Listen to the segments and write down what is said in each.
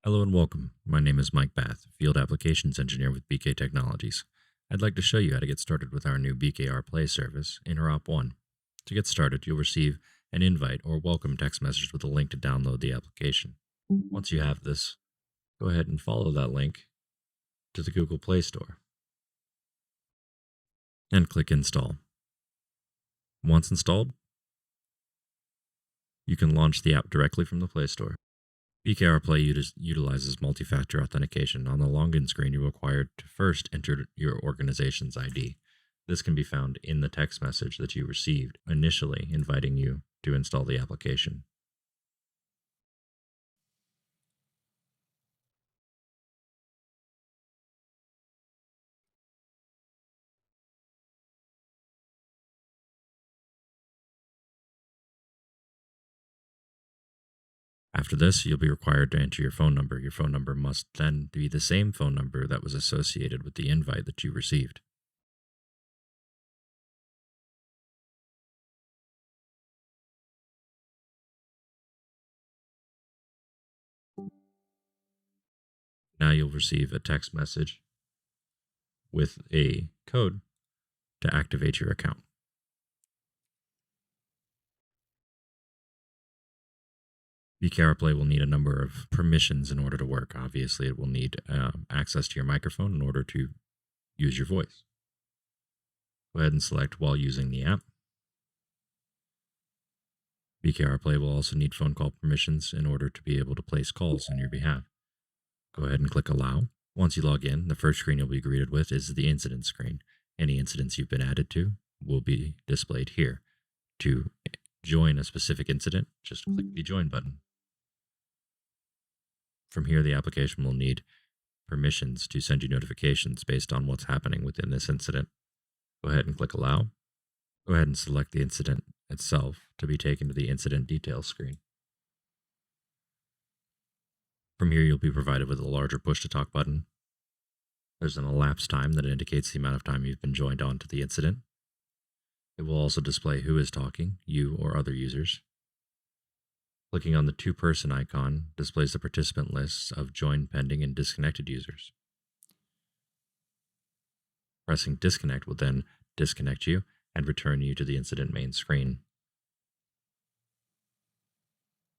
Hello and welcome. My name is Mike Bath, Field Applications Engineer with BK Technologies. I'd like to show you how to get started with our new BKRplay service, InteropONE. To get started, you'll receive an invite or welcome text message with a link to download the application. Once you have this, go ahead and follow that link to the Google Play Store and click Install. Once installed, you can launch the app directly from the Play Store. BKRplay utilizes multi-factor authentication. On the login screen, you're required to first enter your organization's ID. This can be found in the text message that you received initially inviting you to install the application. After this, you'll be required to enter your phone number. Your phone number must then be the same phone number that was associated with the invite that you received. Now you'll receive a text message with a code to activate your account. BKRplay will need a number of permissions in order to work. Obviously, it will need access to your microphone in order to use your voice. Go ahead and select while using the app. BKRplay will also need phone call permissions in order to be able to place calls on your behalf. Go ahead and click Allow. Once you log in, the first screen you'll be greeted with is the incident screen. Any incidents you've been added to will be displayed here. To join a specific incident, just click the Join button. From here, the application will need permissions to send you notifications based on what's happening within this incident. Go ahead and click Allow. Go ahead and select the incident itself to be taken to the incident details screen. From here, you'll be provided with a larger push-to-talk button. There's an elapsed time that indicates the amount of time you've been joined onto the incident. It will also display who is talking, you or other users. Clicking on the two-person icon displays the participant lists of joined, pending, and disconnected users. Pressing Disconnect will then disconnect you and return you to the incident main screen.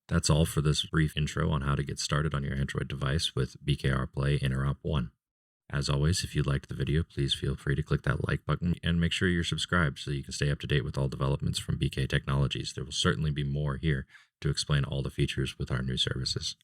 That's all for this brief intro on how to get started on your Android device with BKRplay InteropONE. As always, if you liked the video, please feel free to click that like button and make sure you're subscribed so you can stay up to date with all developments from BK Technologies. There will certainly be more here to explain all the features with our new services.